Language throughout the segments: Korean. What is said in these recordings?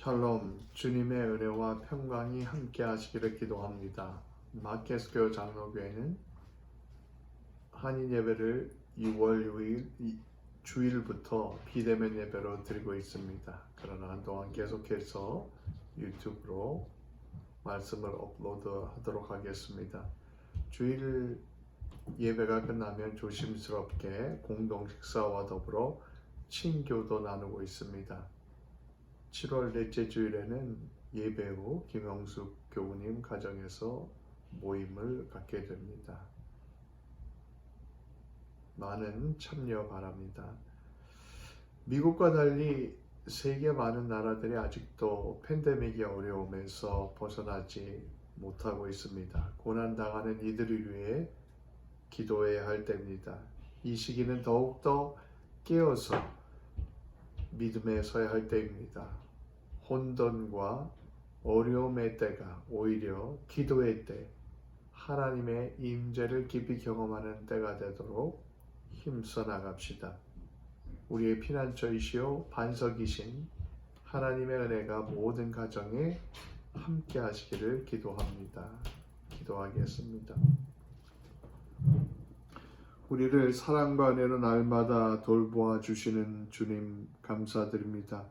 샬롬, 주님의 은혜와 평강이 함께 하시기를 기도합니다. 마켓스교회 장로교회는 한인 예배를 6월 6일 주일부터 비대면 예배로 드리고 있습니다. 그러나 한동안 계속해서 유튜브로 말씀을 업로드하도록 하겠습니다. 주일 예배가 끝나면 조심스럽게 공동 식사와 더불어 친교도 나누고 있습니다. 7월 넷째 주일에는 예배 후 김영숙 교우님 가정에서 모임을 갖게 됩니다. 많은 참여 바랍니다. 미국과 달리 세계 많은 나라들이 아직도 팬데믹의 어려움에서 벗어나지 못하고 있습니다. 고난당하는 이들을 위해 기도해야 할 때입니다. 이 시기는 더욱더 깨어서 믿음에 서야 할 때입니다. 혼돈과 어려움의 때가 오히려 기도의 때, 하나님의 임재를 깊이 경험하는 때가 되도록 힘써 나갑시다. 우리의 피난처이시오 반석이신 하나님의 은혜가 모든 가정에 함께 하시기를 기도합니다. 기도하겠습니다. 우리를 사랑과 은혜로 날마다 돌보아 주시는 주님 감사드립니다.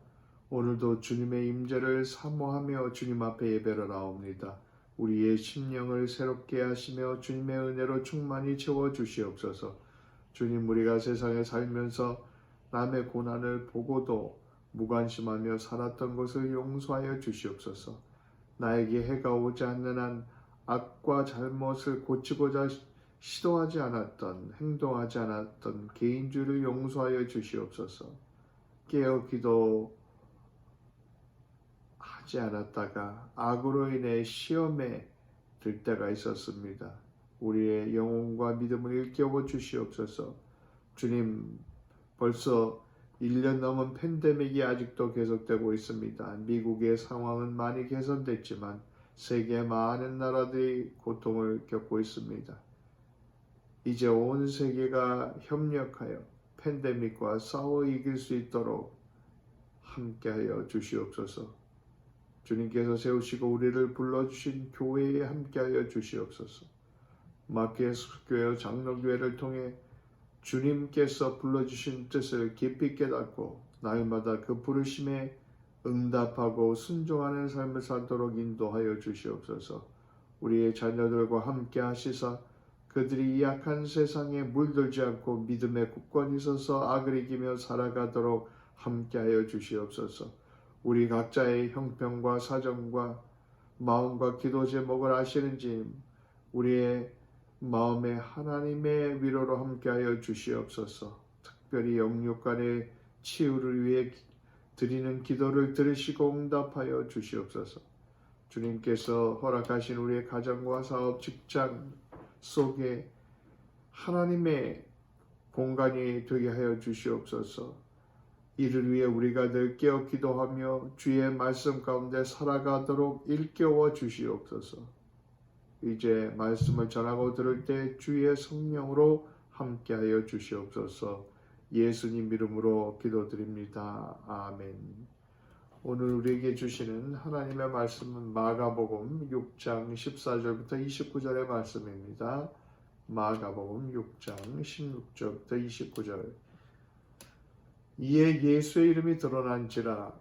오늘도 주님의 임재를 사모하며 주님 앞에 예배로 나옵니다. 우리의 심령을 새롭게 하시며 주님의 은혜로 충만히 채워 주시옵소서. 주님, 우리가 세상에 살면서 남의 고난을 보고도 무관심하며 살았던 것을 용서하여 주시옵소서. 나에게 해가 오지 않는 한 악과 잘못을 고치고자 시도하지 않았던, 행동하지 않았던 개인주의를 용서하여 주시옵소서. 깨어 기도하지 않았다가 악으로 인해 시험에 들 때가 있었습니다. 우리의 영혼과 믿음을 일깨워 주시옵소서. 주님, 벌써 1년 넘은 팬데믹이 아직도 계속되고 있습니다. 미국의 상황은 많이 개선됐지만 세계 많은 나라들이 고통을 겪고 있습니다. 이제 온 세계가 협력하여 팬데믹과 싸워 이길 수 있도록 함께하여 주시옵소서. 주님께서 세우시고 우리를 불러주신 교회에 함께하여 주시옵소서. 마켓스교회 장로교회를 통해 주님께서 불러주신 뜻을 깊이 깨닫고 날마다 그 부르심에 응답하고 순종하는 삶을 살도록 인도하여 주시옵소서. 우리의 자녀들과 함께 하시사 그들이 이 악한 세상에 물들지 않고 믿음에 굳건히 서서 악을 이기며 살아가도록 함께하여 주시옵소서. 우리 각자의 형편과 사정과 마음과 기도 제목을 아시는지 우리의 마음에 하나님의 위로로 함께하여 주시옵소서. 특별히 영육 간의 치유를 위해 드리는 기도를 들으시고 응답하여 주시옵소서. 주님께서 허락하신 우리의 가정과 사업, 직장 속에 하나님의 공간이 되게 하여 주시옵소서. 이를 위해 우리가 늘 깨어 기도하며 주의 말씀 가운데 살아가도록 일깨워 주시옵소서. 이제 말씀을 전하고 들을 때 주의 성령으로 함께하여 주시옵소서. 예수님 이름으로 기도드립니다. 아멘. 오늘 우리에게 주시는 하나님의 말씀은 마가복음 6장 14절부터 29절의 말씀입니다. 마가복음 6장 16절부터 29절. 이에 예수의 이름이 드러난지라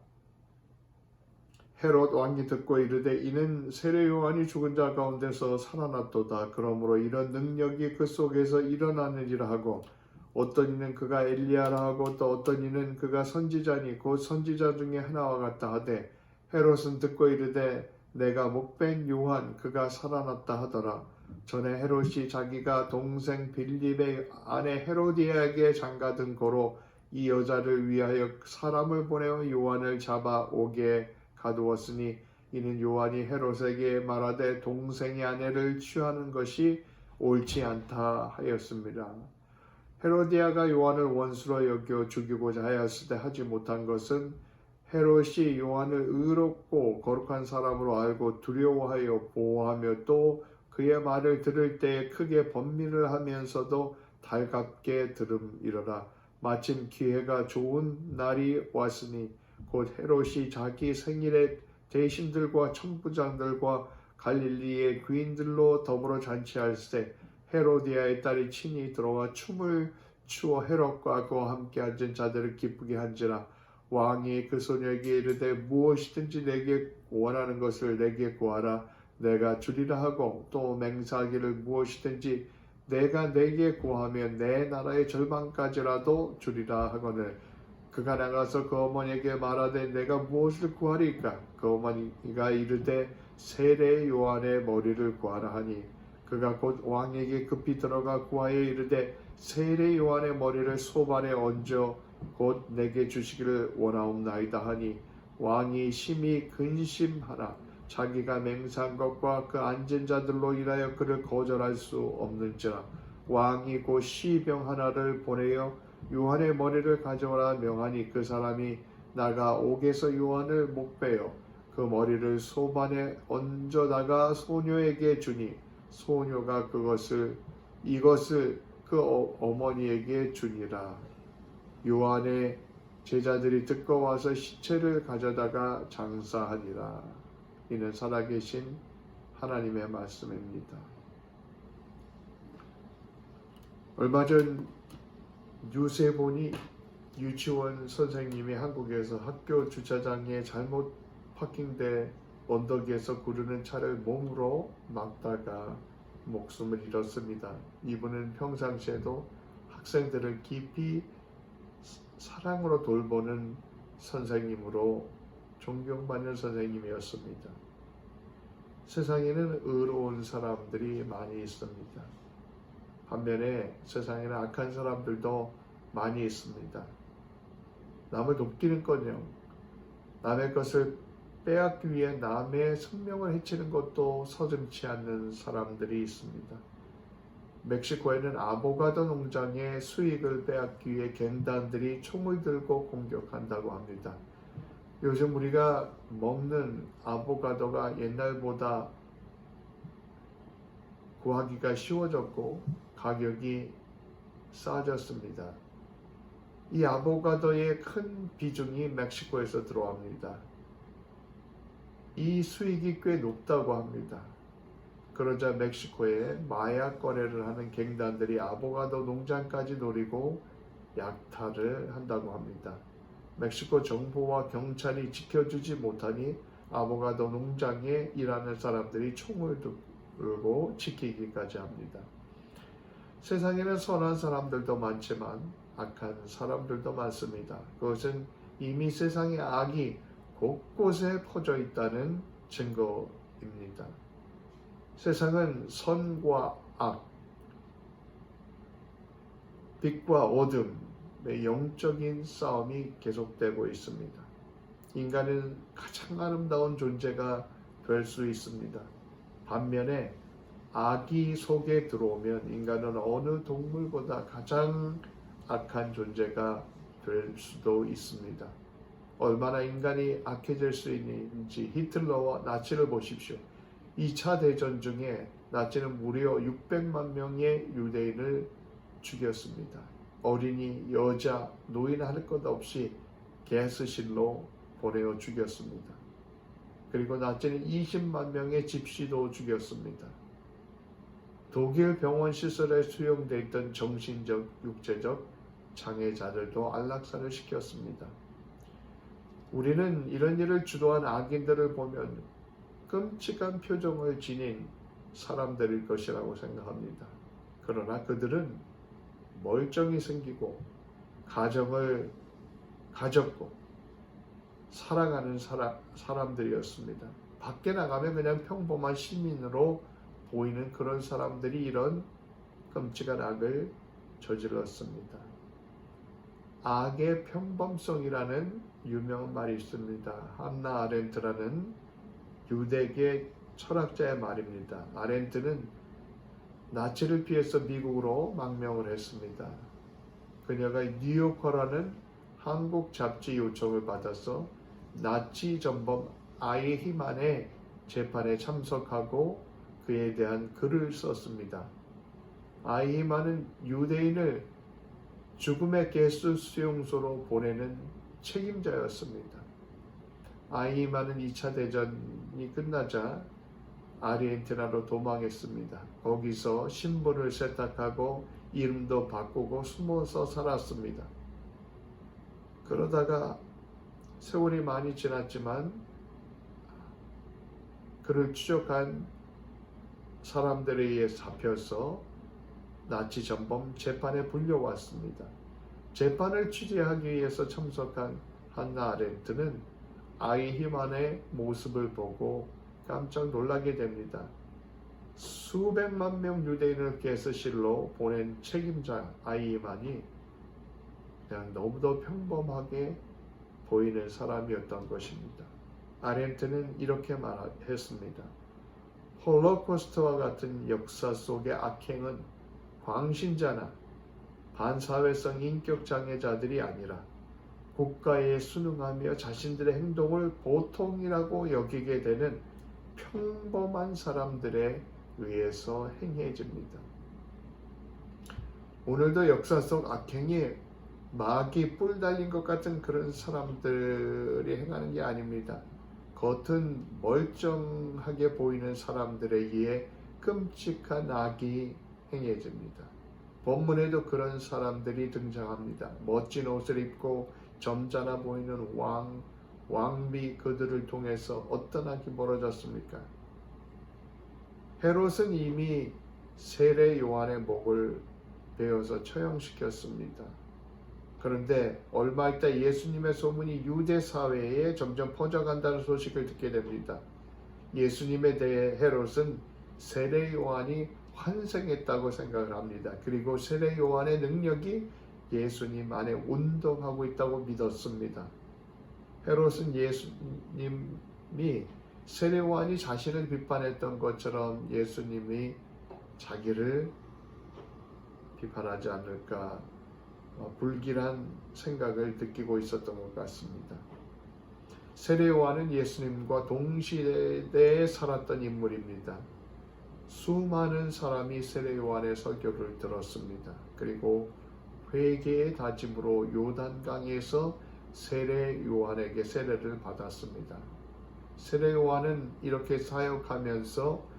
헤롯 왕이 듣고 이르되 이는 세례 요한이 죽은 자 가운데서 살아났도다. 그러므로 이런 능력이 그 속에서 일어나느니라 하고 어떤 이는 그가 엘리야라 하고 또 어떤 이는 그가 선지자니 곧 선지자 중에 하나와 같다 하되 헤롯은 듣고 이르되 내가 목벤 요한 그가 살아났다 하더라. 전에 헤롯이 자기가 동생 빌립의 아내 헤로디아에게 장가든 고로 이 여자를 위하여 사람을 보내어 요한을 잡아 오게 가두었으니 이는 요한이 헤롯에게 말하되 동생의 아내를 취하는 것이 옳지 않다 하였습니다. 헤로디아가 요한을 원수로 여겨 죽이고자 하였을 때 하지 못한 것은 헤롯이 요한을 의롭고 거룩한 사람으로 알고 두려워하여 보호하며 또 그의 말을 들을 때에 크게 번민을 하면서도 달갑게 들음이러라. 마침 기회가 좋은 날이 왔으니 곧 헤롯이 자기 생일에 대신들과 천부장들과 갈릴리의 귀인들로 더불어 잔치할 때 헤로디아의 딸이 친히 들어와 춤을 추어 헤롯과 그와 함께 앉은 자들을 기쁘게 한지라. 왕이 그 소녀에게 이르되 무엇이든지 내게 원하는 것을 내게 구하라 내가 주리라 하고, 또 맹세하기를 무엇이든지 내가 내게 구하면 내 나라의 절반까지라도 주리라 하거늘. 그가 나가서 그 어머니에게 말하되 내가 무엇을 구하리까? 그 어머니가 이르되 세례 요한의 머리를 구하라 하니, 그가 곧 왕에게 급히 들어가 구하여 이르되 세례 요한의 머리를 소발에 얹어 곧 내게 주시기를 원하옵나이다 하니, 왕이 심히 근심하나 자기가 맹세한 것과 그 앉은 자들로 인하여 그를 거절할 수 없는지라. 왕이 곧 시병 하나를 보내어 요한의 머리를 가져오라 명하니, 그 사람이 나가 옥에서 요한을 목베어 그 머리를 소반에 얹어다가 소녀에게 주니, 소녀가 이것을 그 어머니에게 주니라. 요한의 제자들이 듣고 와서 시체를 가져다가 장사하니라. 이는 살아계신 하나님의 말씀입니다. 얼마 전 뉴스에 보니 유치원 선생님이 한국에서 학교 주차장에 잘못 파킹돼 언덕에서 구르는 차를 몸으로 막다가 목숨을 잃었습니다. 이분은 평상시에도 학생들을 깊이 사랑으로 돌보는 선생님으로 존경받는 선생님이었습니다. 세상에는 의로운 사람들이 많이 있습니다. 반면에 세상에는 악한 사람들도 많이 있습니다. 남을 돕기는커녕 남의 것을 빼앗기 위해 남의 생명을 해치는 것도 서슴지 않는 사람들이 있습니다. 멕시코에는 아보가도 농장의 수익을 빼앗기 위해 갱단들이 총을 들고 공격한다고 합니다. 요즘 우리가 먹는 아보가도가 옛날보다 구하기가 쉬워졌고 가격이 싸졌습니다. 이 아보가도의 큰 비중이 멕시코에서 들어옵니다. 이 수익이 꽤 높다고 합니다. 그러자 멕시코에 마약 거래를 하는 갱단들이 아보가도 농장까지 노리고 약탈을 한다고 합니다. 멕시코 정부와 경찰이 지켜주지 못하니 아보가도 농장에 일하는 사람들이 총을 들고 지키기까지 합니다. 세상에는 선한 사람들도 많지만 악한 사람들도 많습니다. 그것은 이미 세상의 악이 곳곳에 퍼져 있다는 증거입니다. 세상은 선과 악, 빛과 어둠의 영적인 싸움이 계속되고 있습니다. 인간은 가장 아름다운 존재가 될 수 있습니다. 반면에 악이 속에 들어오면 인간은 어느 동물보다 가장 악한 존재가 될 수도 있습니다. 얼마나 인간이 악해질 수 있는지 히틀러와 나치를 보십시오. 2차 대전 중에 나치는 무려 600만 명의 유대인을 죽였습니다. 어린이, 여자, 노인 할 것 없이 가스실로 보내어 죽였습니다. 그리고 나치는 20만 명의 집시도 죽였습니다. 독일 병원 시설에 수용되어 있던 정신적, 육체적 장애자들도 안락사를 시켰습니다. 우리는 이런 일을 주도한 악인들을 보면 끔찍한 표정을 지닌 사람들일 것이라고 생각합니다. 그러나 그들은 멀쩡히 생기고 가정을 가졌고 살아가는 사람들이었습니다. 밖에 나가면 그냥 평범한 시민으로 보이는 그런 사람들이 이런 끔찍한 악을 저질렀습니다. 악의 평범성이라는 유명한 말이 있습니다. 한나 아렌트라는 유대계 철학자의 말입니다. 아렌트는 나치를 피해서 미국으로 망명을 했습니다. 그녀가 뉴요커라는 한국 잡지 요청을 받아서 나치 전범 아이히만의 재판에 참석하고 그에 대한 글을 썼습니다. 아이히만은 유대인을 죽음의 가스 수용소로 보내는 책임자였습니다. 아이히만은 2차 대전이 끝나자 아르헨티나로 도망했습니다. 거기서 신분을 세탁하고 이름도 바꾸고 숨어서 살았습니다. 그러다가 세월이 많이 지났지만 그를 추적한 사람들에 의해 잡혀서 나치 전범 재판에 불려왔습니다. 재판을 취재하기 위해서 참석한 한나 아렌트는 아이히만의 모습을 보고 깜짝 놀라게 됩니다. 수백만 명 유대인을 가스실로 보낸 책임자 아이히만이 그냥 너무도 평범하게 보이는 사람이었던 것입니다. 아렌트는 이렇게 말했습니다. 홀로코스트와 같은 역사 속의 악행은 광신자나 반사회성 인격장애자들이 아니라 국가에 순응하며 자신들의 행동을 보통이라고 여기게 되는 평범한 사람들에 의해서 행해집니다. 오늘도 역사 속 악행이 마귀 뿔 달린 것 같은 그런 사람들이 행하는 게 아닙니다. 겉은 멀쩡하게 보이는 사람들에 의해 끔찍한 악이 행해집니다. 본문에도 그런 사람들이 등장합니다. 멋진 옷을 입고 점잖아 보이는 왕비 그들을 통해서 어떤 악이 벌어졌습니까? 헤롯은 이미 세례 요한의 목을 베어서 처형시켰습니다. 그런데 얼마 있다 예수님의 소문이 유대 사회에 점점 퍼져간다는 소식을 듣게 됩니다. 예수님에 대해 헤롯은 세례 요한이 환생했다고 생각을 합니다. 그리고 세례 요한의 능력이 예수님 안에 운동하고 있다고 믿었습니다. 헤롯은 예수님이 세례 요한이 자신을 비판했던 것처럼 예수님이 자기를 비판하지 않을까 불길한 생각을 느끼고 있었던 것 같습니다. 세례 요한은 예수님과 동시대에 살았던 인물입니다. 수많은 사람이 세례 요한의 설교를 들었습니다. 그리고 회개의 다짐으로 요단강에서 세례 요한에게 세례를 받았습니다. 세례 요한은 이렇게 사역하면서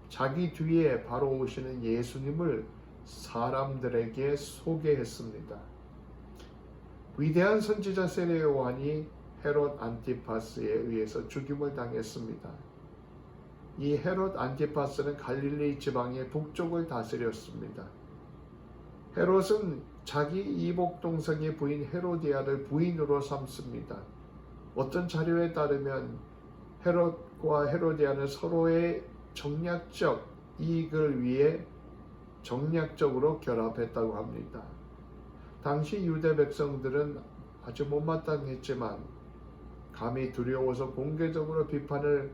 자기 뒤에 바로 오시는 예수님을 사람들에게 소개했습니다. 위대한 선지자 세례 요한이 헤롯 안티파스에 의해서 죽임을 당했습니다. 이 헤롯 안티파스는 갈릴리 지방의 북쪽을 다스렸습니다. 헤롯은 자기 이복 동생의 부인 헤로디아를 부인으로 삼습니다. 어떤 자료에 따르면 헤롯과 헤로디아는 서로의 정략적 이익을 위해 정략적으로 결합했다고 합니다. 당시 유대 백성들은 아주 못마땅했지만 감히 두려워서 공개적으로 비판을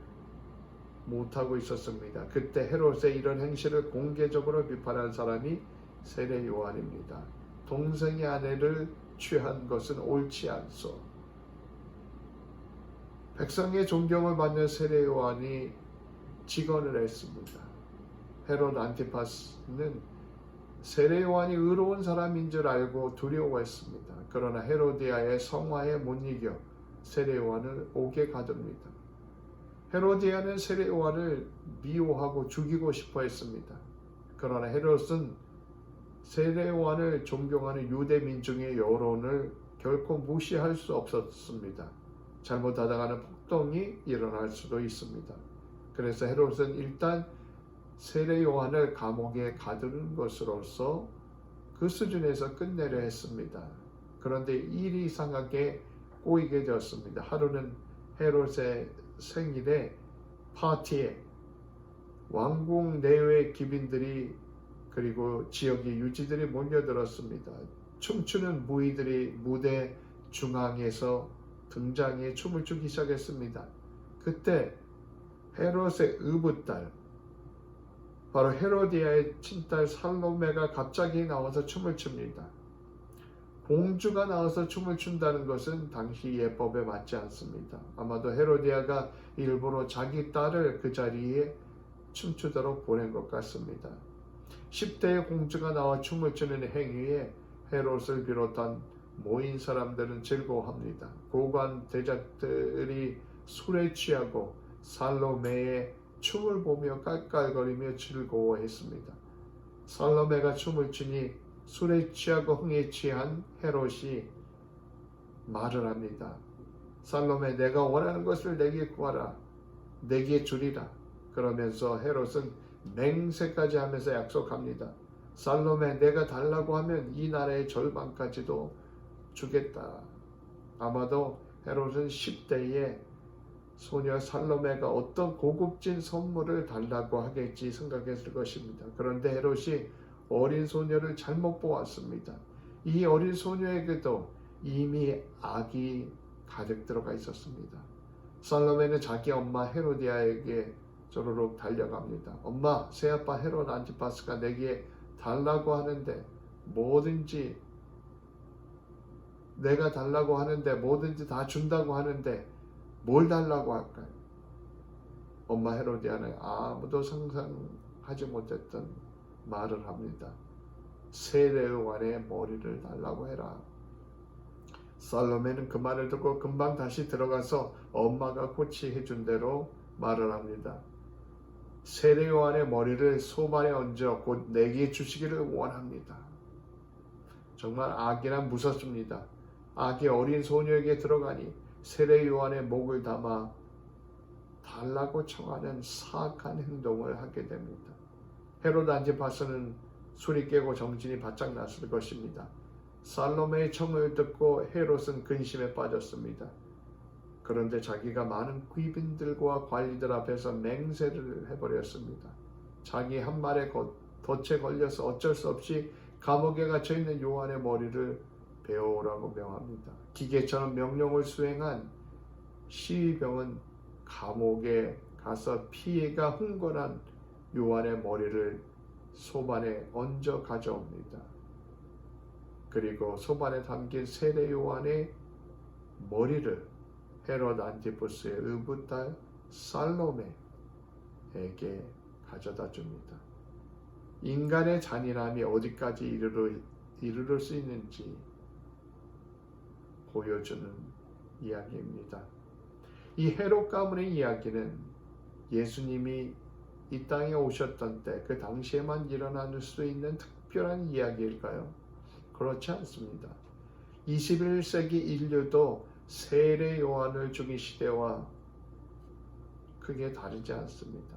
못하고 있었습니다. 그때 헤롯의 이런 행실을 공개적으로 비판한 사람이 세례 요한입니다. 동생의 아내를 취한 것은 옳지 않소. 백성의 존경을 받는 세례 요한이 직언을 했습니다. 헤롯 안티파스는 세례 요한이 의로운 사람인 줄 알고 두려워했습니다. 그러나 헤로디아의 성화에 못 이겨 세례 요한을 옥에 가둡니다. 헤로디아는 세례 요한을 미워하고 죽이고 싶어 했습니다. 그러나 헤롯은 세례 요한을 존경하는 유대 민중의 여론을 결코 무시할 수 없었습니다. 잘못하다가는 폭동이 일어날 수도 있습니다. 그래서 헤롯은 일단 세례 요한을 감옥에 가두는 것으로서 그 수준에서 끝내려 했습니다. 그런데 일이 이상하게 꼬이게 되었습니다. 하루는 헤롯의 생일에 파티에 왕궁 내외 귀빈들이 그리고 지역의 유지들이 몰려들었습니다. 춤추는 무희들이 무대 중앙에서 등장해 춤을 추기 시작했습니다. 그때 헤롯의 의붓딸 바로 헤로디아의 친딸 살로메가 갑자기 나와서 춤을 춥니다. 공주가 나와서 춤을 춘다는 것은 당시 예법에 맞지 않습니다. 아마도 헤로디아가 일부러 자기 딸을 그 자리에 춤추도록 보낸 것 같습니다. 10대의 공주가 나와 춤을 추는 행위에 헤롯을 비롯한 모인 사람들은 즐거워합니다. 고관 대작들이 술에 취하고 살로메의 춤을 보며 깔깔거리며 즐거워했습니다. 살로메가 춤을 추니 술에 취하고 흥에 취한 헤롯이 말을 합니다. 살로메, 내가 원하는 것을 내게 구하라. 내게 주리라. 그러면서 헤롯은 맹세까지 하면서 약속합니다. 살로메, 내가 달라고 하면 이 나라의 절반까지도 주겠다. 아마도 헤롯은 10대에 소녀 살로메가 어떤 고급진 선물을 달라고 하겠지 생각했을 것입니다. 그런데 헤롯이 어린 소녀를 잘못 보았습니다. 이 어린 소녀에게도 이미 악이 가득 들어가 있었습니다. 살로메는 자기 엄마 헤로디아에게 쪼르륵 달려갑니다. 엄마, 새아빠 헤롯 안티파스가 내게 달라고 하는데 뭐든지 내가 달라고 하는데 뭐든지 다 준다고 하는데 뭘 달라고 할까요? 엄마 헤로디아는 아무도 상상하지 못했던 말을 합니다. 세례요한의 머리를 달라고 해라. 살로메는 그 말을 듣고 금방 다시 들어가서 엄마가 코치해준 대로 말을 합니다. 세례요한의 머리를 소반에 얹어 곧 내게 주시기를 원합니다. 정말 악이란 무섭습니다. 악이 어린 소녀에게 들어가니 세례요한의 목을 담아 달라고 청하는 사악한 행동을 하게 됩니다. 헤롯 안티파스는 술이 깨고 정신이 바짝 났을 것입니다. 살로메의 청을 듣고 헤롯은 근심에 빠졌습니다. 그런데 자기가 많은 귀빈들과 관리들 앞에서 맹세를 해버렸습니다. 자기 한 말에 덫에 걸려서 어쩔 수 없이 감옥에 갇혀있는 요한의 머리를 베어오라고 명합니다. 기계처럼 명령을 수행한 시위병은 감옥에 가서 피해가 흥건한 요한의 머리를 소반에 얹어 가져옵니다. 그리고 소반에 담긴 세례 요한의 머리를 헤롯 안티파스의 의붓딸 살로메에게 가져다 줍니다. 인간의 잔인함이 어디까지 이르를 수 있는지 보여주는 이야기입니다. 이 헤롯 가문의 이야기는 예수님이 이 땅에 오셨던 때 그 당시에만 일어날 수 있는 특별한 이야기일까요? 그렇지 않습니다. 21세기 인류도 세례 요한을 죽인 시대와 크게 다르지 않습니다.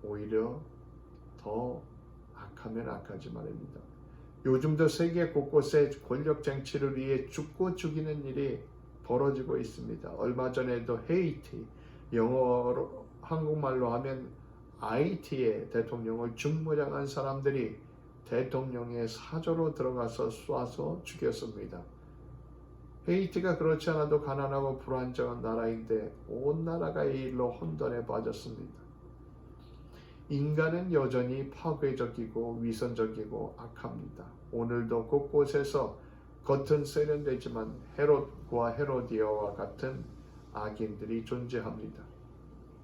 오히려 더 악하면 악하지 말입니다. 요즘도 세계 곳곳에 권력 쟁취를 위해 죽고 죽이는 일이 벌어지고 있습니다. 얼마 전에도 헤이티, 영어로 한국말로 하면 IT의 대통령을 죽무장한 사람들이 대통령의 사저로 들어가서 쏴서 죽였습니다. 헤이티가 그렇지 않아도 가난하고 불안정한 나라인데 온 나라가 이 일로 혼돈에 빠졌습니다. 인간은 여전히 파괴적이고 위선적이고 악합니다. 오늘도 곳곳에서 겉은 세련되지만 헤롯과 헤로디아와 같은 악인들이 존재합니다.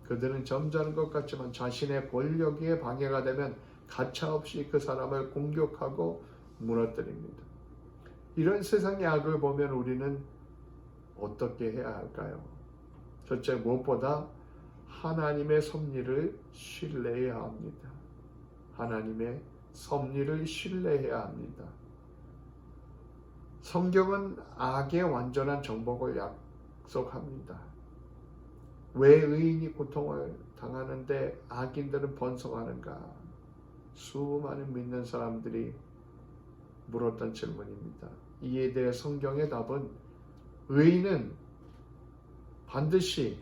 그들은 점잖은 것 같지만 자신의 권력에 방해가 되면 가차없이 그 사람을 공격하고 무너뜨립니다. 이런 세상의 악을 보면 우리는 어떻게 해야 할까요? 첫째, 무엇보다 하나님의 섭리를 신뢰해야 합니다. 하나님의 섭리를 신뢰해야 합니다. 성경은 악의 완전한 정복을 약속합니다. 왜 의인이 고통을 당하는데 악인들은 번성하는가? 수많은 믿는 사람들이 물었던 질문입니다. 이에 대해 성경의 답은 의인은 반드시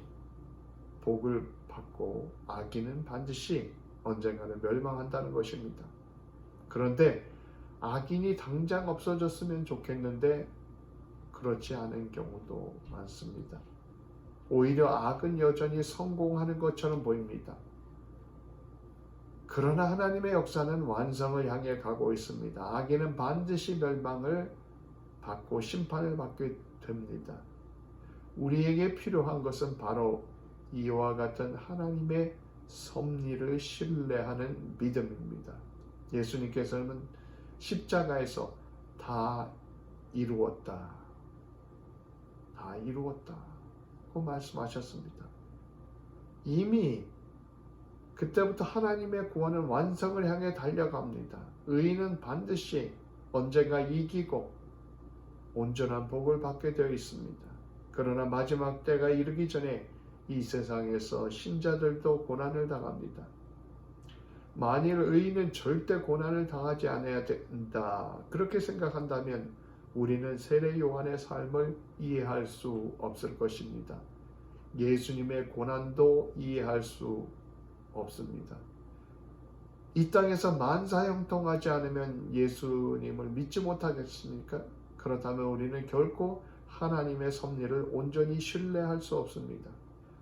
복을 받고 악인은 반드시 언젠가는 멸망한다는 것입니다. 그런데 악인이 당장 없어졌으면 좋겠는데 그렇지 않은 경우도 많습니다. 오히려 악은 여전히 성공하는 것처럼 보입니다. 그러나 하나님의 역사는 완성을 향해 가고 있습니다. 악인은 반드시 멸망을 받고 심판을 받게 됩니다. 우리에게 필요한 것은 바로 이와 같은 하나님의 섭리를 신뢰하는 믿음입니다. 예수님께서는 십자가에서 다 이루었다. 다 이루었다. 고 말씀하셨습니다. 이미 그때부터 하나님의 구원은 완성을 향해 달려갑니다. 의인은 반드시 언젠가 이기고 온전한 복을 받게 되어 있습니다. 그러나 마지막 때가 이르기 전에 이 세상에서 신자들도 고난을 당합니다. 만일 의인은 절대 고난을 당하지 않아야 된다, 그렇게 생각한다면 우리는 세례 요한의 삶을 이해할 수 없을 것입니다. 예수님의 고난도 이해할 수 없습니다. 이 땅에서 만사형통하지 않으면 예수님을 믿지 못하겠습니까? 그렇다면 우리는 결코 하나님의 섭리를 온전히 신뢰할 수 없습니다.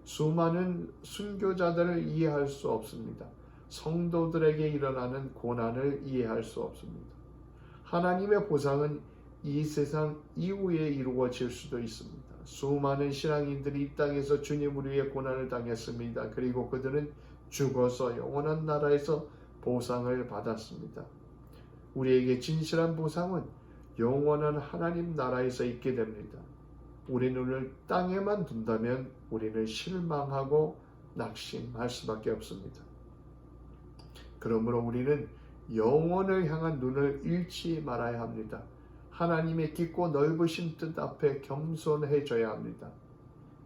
수많은 순교자들을 이해할 수 없습니다. 성도들에게 일어나는 고난을 이해할 수 없습니다. 하나님의 보상은 이 세상 이후에 이루어질 수도 있습니다. 수많은 신앙인들이 이 땅에서 주님을 위해 고난을 당했습니다. 그리고 그들은 죽어서 영원한 나라에서 보상을 받았습니다. 우리에게 진실한 보상은 영원한 하나님 나라에서 있게 됩니다. 우리 눈을 땅에만 둔다면 우리는 실망하고 낙심할 수밖에 없습니다. 그러므로 우리는 영원을 향한 눈을 잃지 말아야 합니다. 하나님의 깊고 넓으신 뜻 앞에 겸손해져야 합니다.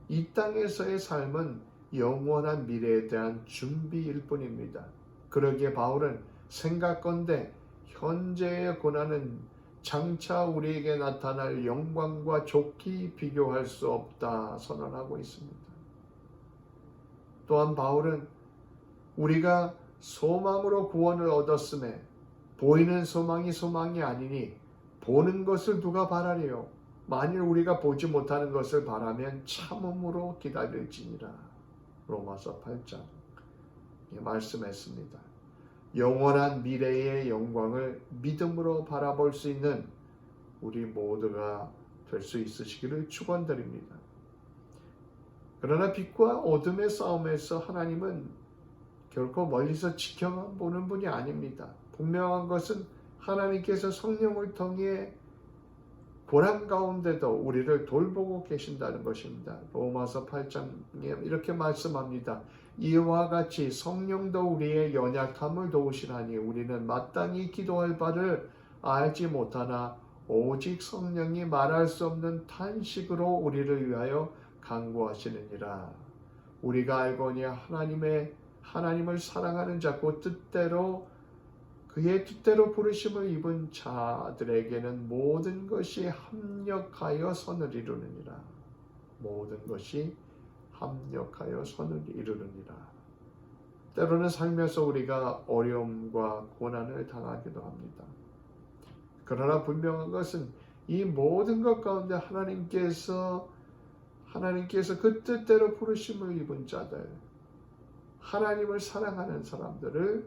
이 땅에서의 삶은 영원한 미래에 대한 준비일 뿐입니다. 그러기에 바울은 생각건대 현재의 고난은 장차 우리에게 나타날 영광과 좋게 비교할 수 없다 선언하고 있습니다. 또한 바울은 우리가 소망으로 구원을 얻었음에 보이는 소망이 소망이 아니니 보는 것을 누가 바라리요? 만일 우리가 보지 못하는 것을 바라면 참음으로 기다릴지니라. 로마서 8장 말씀했습니다. 영원한 미래의 영광을 믿음으로 바라볼 수 있는 우리 모두가 될 수 있으시기를 축원드립니다. 그러나 빛과 어둠의 싸움에서 하나님은 결코 멀리서 지켜만 보는 분이 아닙니다. 분명한 것은 하나님께서 성령을 통해 고난 가운데도 우리를 돌보고 계신다는 것입니다. 로마서 8장에 이렇게 말씀합니다. 이와 같이 성령도 우리의 연약함을 도우시나니 우리는 마땅히 기도할 바를 알지 못하나 오직 성령이 말할 수 없는 탄식으로 우리를 위하여 간구하시느니라. 우리가 알거니 하나님을 사랑하는 자고 그의 뜻대로 부르심을 입은 자들에게는 모든 것이 합력하여 선을 이루느니라. 모든 것이 합력하여 선을 이루느니라. 때로는 살면서 우리가 어려움과 고난을 당하기도 합니다. 그러나 분명한 것은 이 모든 것 가운데 하나님께서 그 뜻대로 부르심을 입은 자들, 하나님을 사랑하는 사람들을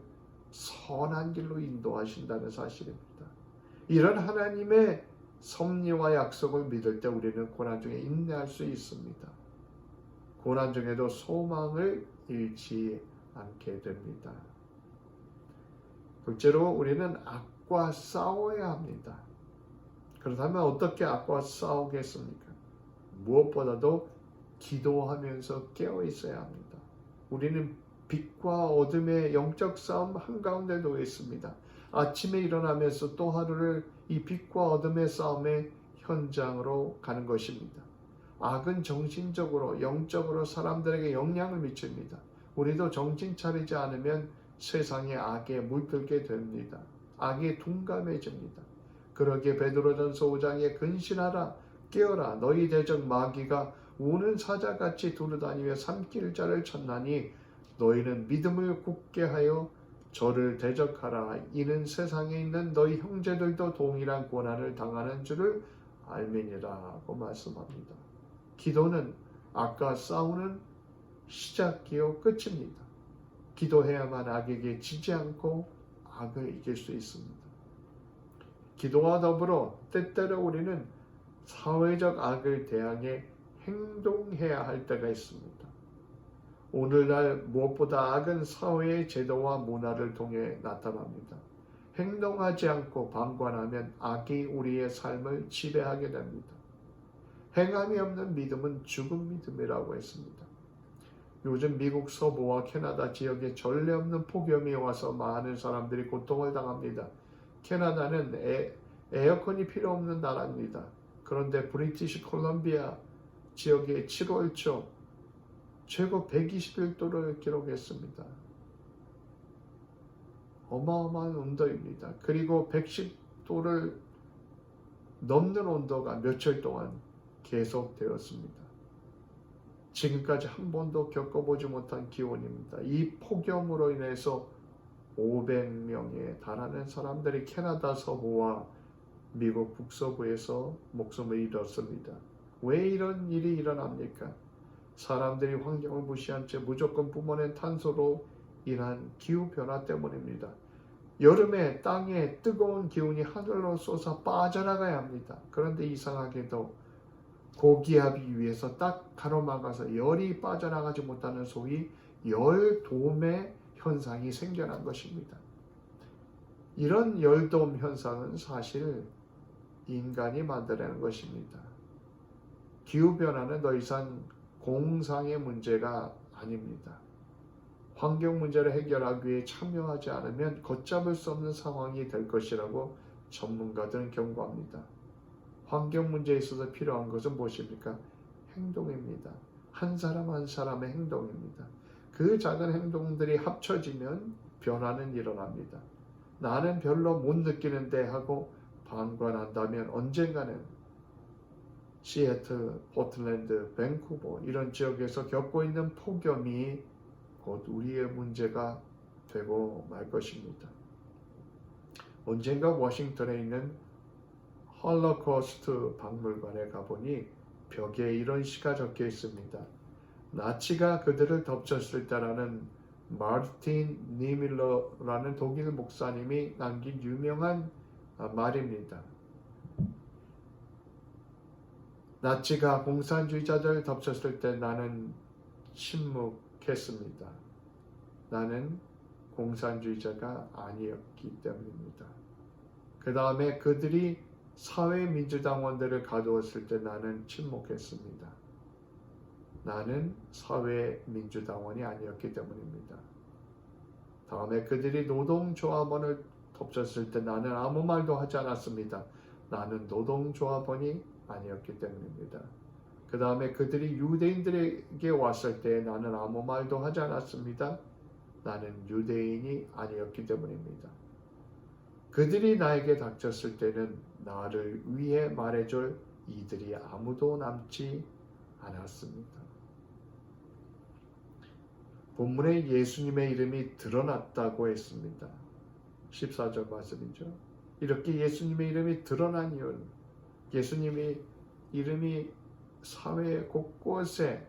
선한 길로 인도하신다는 사실입니다. 이런 하나님의 섭리와 약속을 믿을 때 우리는 고난 중에 인내할 수 있습니다. 고난 중에도 소망을 잃지 않게 됩니다. 둘째로 우리는 악과 싸워야 합니다. 그렇다면 어떻게 악과 싸우겠습니까? 무엇보다도 기도하면서 깨어 있어야 합니다. 우리는 빛과 어둠의 영적 싸움 한가운데 놓여 있습니다. 아침에 일어나면서 또 하루를 이 빛과 어둠의 싸움의 현장으로 가는 것입니다. 악은 정신적으로, 영적으로 사람들에게 영향을 미칩니다. 우리도 정신 차리지 않으면 세상의 악에 물들게 됩니다. 악에 둔감해집니다. 그러기에 베드로전서 5장에 근신하라, 깨어라, 너희 대적 마귀가 우는 사자같이 두루다니며 삼킬 자를 찾나니 너희는 믿음을 굳게 하여 저를 대적하라. 이는 세상에 있는 너희 형제들도 동일한 고난을 당하는 줄을 알미니라고 말씀합니다. 기도는 악과 싸우는 시작이요 끝입니다. 기도해야만 악에게 지지 않고 악을 이길 수 있습니다. 기도와 더불어 때때로 우리는 사회적 악을 대항해 행동해야 할 때가 있습니다. 오늘날 무엇보다 악은 사회의 제도와 문화를 통해 나타납니다. 행동하지 않고 방관하면 악이 우리의 삶을 지배하게 됩니다. 행함이 없는 믿음은 죽은 믿음이라고 했습니다. 요즘 미국 서부와 캐나다 지역에 전례 없는 폭염이 와서 많은 사람들이 고통을 당합니다. 캐나다는 에어컨이 필요 없는 나라입니다. 그런데 브리티시 콜럼비아 지역에 7월 초 최고 121도를 기록했습니다. 어마어마한 온도입니다. 그리고 110도를 넘는 온도가 며칠 동안 계속되었습니다. 지금까지 한 번도 겪어보지 못한 기온입니다. 이 폭염으로 인해서 500명에 달하는 사람들이 캐나다 서부와 미국 북서부에서 목숨을 잃었습니다. 왜 이런 일이 일어납니까? 사람들이 환경을 무시한 채 무조건 뿜어낸 탄소로 인한 기후변화 때문입니다. 여름에 땅에 뜨거운 기운이 하늘로 솟아 빠져나가야 합니다. 그런데 이상하게도 고기압이 위에서 딱 가로막아서 열이 빠져나가지 못하는 소위 열돔의 현상이 생겨난 것입니다. 이런 열돔 현상은 사실 인간이 만들어낸 것입니다. 기후변화는 더 이상 공상의 문제가 아닙니다. 환경 문제를 해결하기 위해 참여하지 않으면 걷잡을 수 없는 상황이 될 것이라고 전문가들은 경고합니다. 환경 문제에 있어서 필요한 것은 무엇입니까? 행동입니다. 한 사람 한 사람의 행동입니다. 그 작은 행동들이 합쳐지면 변화는 일어납니다. 나는 별로 못 느끼는데 하고 방관한다면 언젠가는 시애틀, 포틀랜드, 밴쿠버 이런 지역에서 겪고 있는 폭염이 곧 우리의 문제가 되고 말 것입니다. 언젠가 워싱턴에 있는 홀로코스트 박물관에 가보니 벽에 이런 시가 적혀 있습니다. 나치가 그들을 덮쳤을 때라는 마르틴 니밀러라는 독일 목사님이 남긴 유명한 말입니다. 나치가 공산주의자들을 덮쳤을 때 나는 침묵했습니다. 나는 공산주의자가 아니었기 때문입니다. 그 다음에 그들이 사회민주당원들을 가두었을 때 나는 침묵했습니다. 나는 사회민주당원이 아니었기 때문입니다. 다음에 그들이 노동조합원을 덮쳤을 때 나는 아무 말도 하지 않았습니다. 나는 노동조합원이 아니었기 때문입니다. 그 다음에 그들이 유대인들에게 왔을 때 나는 아무 말도 하지 않았습니다. 나는 유대인이 아니었기 때문입니다. 그들이 나에게 닥쳤을 때는 나를 위해 말해줄 이들이 아무도 남지 않았습니다. 본문에 예수님의 이름이 드러났다고 했습니다. 14절 말씀이죠. 이렇게 예수님의 이름이 드러난 이유는 예수님의 이름이 사회 곳곳에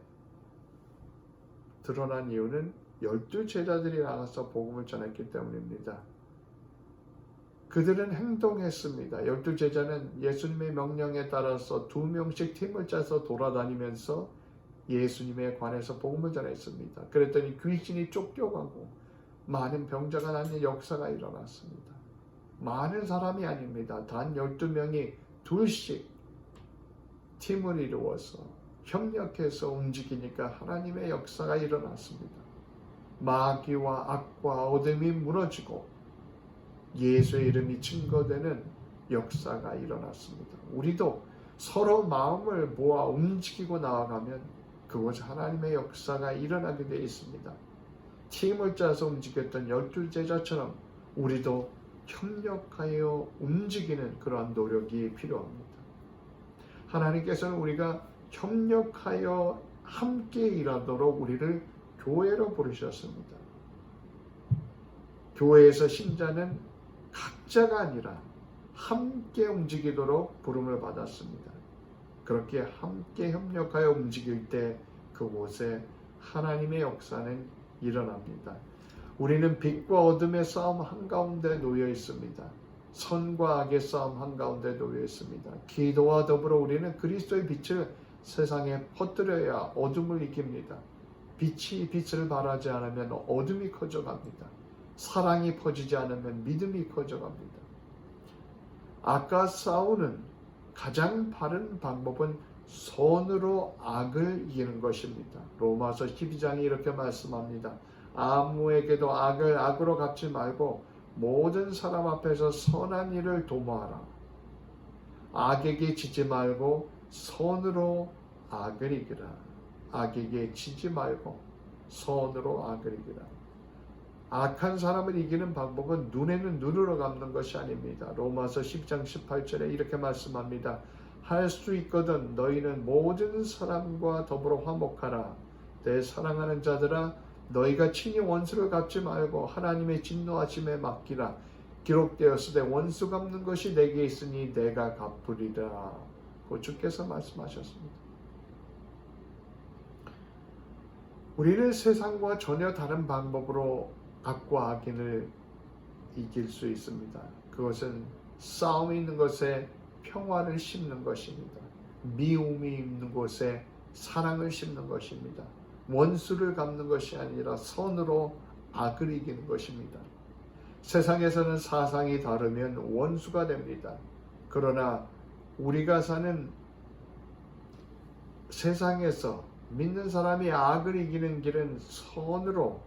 드러난 이유는 12제자들이 나가서 복음을 전했기 때문입니다. 그들은 행동했습니다. 12제자는 예수님의 명령에 따라서 2명씩 팀을 짜서 돌아다니면서 예수님에 관해서 복음을 전했습니다. 그랬더니 귀신이 쫓겨가고 많은 병자가 낫는 역사가 일어났습니다. 많은 사람이 아닙니다. 단 12명이 둘씩 팀을 이루어서 협력해서 움직이니까 하나님의 역사가 일어났습니다. 마귀와 악과 어둠이 무너지고 예수의 이름이 증거되는 역사가 일어났습니다. 우리도 서로 마음을 모아 움직이고 나아가면 그곳 하나님의 역사가 일어나게 되어 있습니다. 팀을 짜서 움직였던 12제자처럼 우리도 협력하여 움직이는 그러한 노력이 필요합니다. 하나님께서는 우리가 협력하여 함께 일하도록 우리를 교회로 부르셨습니다. 교회에서 신자는 각자가 아니라 함께 움직이도록 부름을 받았습니다. 그렇게 함께 협력하여 움직일 때 그곳에 하나님의 역사는 일어납니다. 우리는 빛과 어둠의 싸움 한가운데 놓여 있습니다. 선과 악의 싸움 한가운데 놓여 있습니다. 기도와 더불어 우리는 그리스도의 빛을 세상에 퍼뜨려야 어둠을 이깁니다. 빛이 빛을 발하지 않으면 어둠이 커져갑니다. 사랑이 퍼지지 않으면 믿음이 커져갑니다. 악과 싸우는 가장 바른 방법은 선으로 악을 이기는 것입니다. 로마서 12장이 이렇게 말씀합니다. 아무에게도 악을 악으로 갚지 말고 모든 사람 앞에서 선한 일을 도모하라. 악에게 지지 말고 선으로 악을 이기라. 악에게 지지 말고 선으로 악을 이기라. 악한 사람을 이기는 방법은 눈에는 눈으로 갚는 것이 아닙니다. 로마서 10장 18절에 이렇게 말씀합니다. 할 수 있거든 너희는 모든 사람과 더불어 화목하라. 내 사랑하는 자들아 너희가 친히 원수를 갚지 말고 하나님의 진노하심에 맡기라. 기록되었으되 원수 갚는 것이 내게 있으니 내가 갚으리라. 그 주께서 말씀하셨습니다. 우리는 세상과 전혀 다른 방법으로 악과 악인을 이길 수 있습니다. 그것은 싸움이 있는 곳에 평화를 심는 것입니다. 미움이 있는 곳에 사랑을 심는 것입니다. 원수를 갚는 것이 아니라 선으로 악을 이기는 것입니다. 세상에서는 사상이 다르면 원수가 됩니다. 그러나 우리가 사는 세상에서 믿는 사람이 악을 이기는 길은 선으로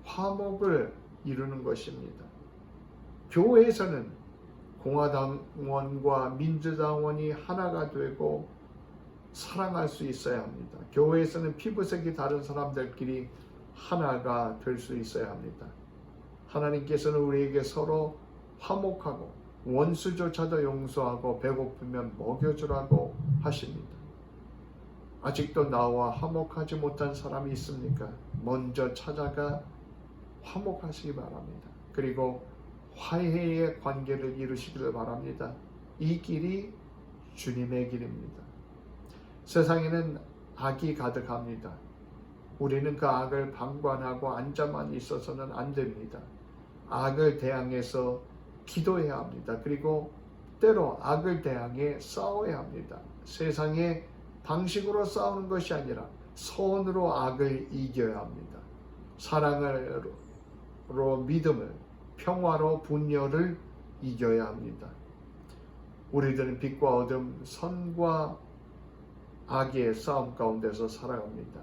화목을 이루는 것입니다. 교회에서는 공화당원과 민주당원이 하나가 되고 사랑할 수 있어야 합니다. 교회에서는 피부색이 다른 사람들끼리 하나가 될 수 있어야 합니다. 하나님께서는 우리에게 서로 화목하고 원수조차도 용서하고 배고프면 먹여주라고 하십니다. 아직도 나와 화목하지 못한 사람이 있습니까? 먼저 찾아가 화목하시기 바랍니다. 그리고 화해의 관계를 이루시기를 바랍니다. 이 길이 주님의 길입니다. 세상에는 악이 가득합니다. 우리는 그 악을 방관하고 앉아만 있어서는 안 됩니다. 악을 대항해서 기도해야 합니다. 그리고 때로 악을 대항해 싸워야 합니다. 세상의 방식으로 싸우는 것이 아니라 선으로 악을 이겨야 합니다. 사랑으로 믿음을, 평화로 분열을 이겨야 합니다. 우리들은 빛과 어둠, 선과 악의 싸움 가운데서 살아갑니다.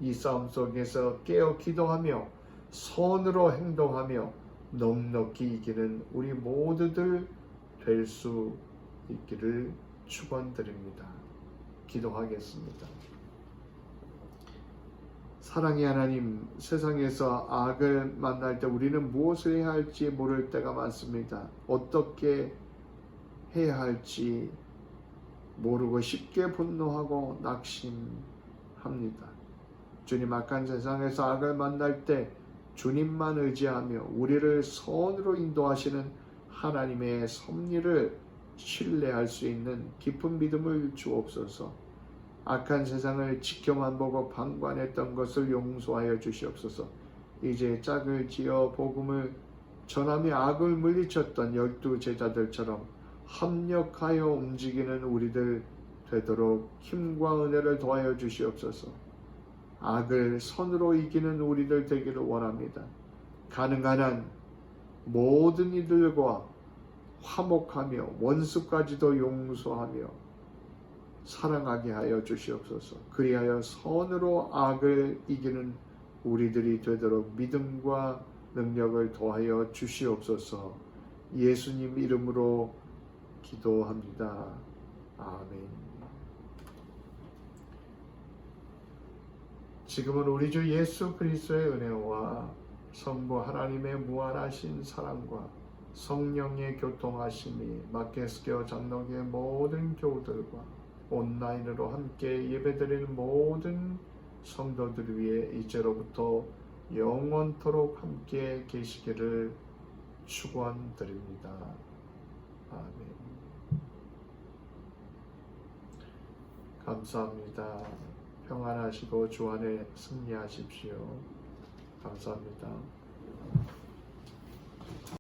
이 싸움 속에서 깨어 기도하며 선으로 행동하며 넉넉히 이기는 우리 모두들 될 수 있기를 축원드립니다. 기도하겠습니다. 사랑의 하나님, 세상에서 악을 만날 때 우리는 무엇을 해야 할지 모를 때가 많습니다. 어떻게 해야 할지 모르고 쉽게 분노하고 낙심합니다. 주님, 악한 세상에서 악을 만날 때 주님만 의지하며 우리를 선으로 인도하시는 하나님의 섭리를 신뢰할 수 있는 깊은 믿음을 주옵소서. 악한 세상을 지켜만 보고 방관했던 것을 용서하여 주시옵소서. 이제 짝을 지어 복음을 전하며 악을 물리쳤던 12 제자들처럼 합력하여 움직이는 우리들 되도록 힘과 은혜를 더하여 주시옵소서. 악을 선으로 이기는 우리들 되기를 원합니다. 가능한 한 모든 이들과 화목하며 원수까지도 용서하며 사랑하게 하여 주시옵소서. 그리하여 선으로 악을 이기는 우리들이 되도록 믿음과 능력을 더하여 주시옵소서. 예수님 이름으로 기도합니다. 아멘. 지금은 우리 주 예수 그리스도의 은혜와 성부 하나님의 무한하신 사랑과 성령의 교통하심이 마케스교 장로교의 모든 교우들과 온라인으로 함께 예배드리는 모든 성도들 위해 이제로부터 영원토록 함께 계시기를 축원드립니다. 아멘. 감사합니다. 평안하시고 주 안에 승리하십시오. 감사합니다.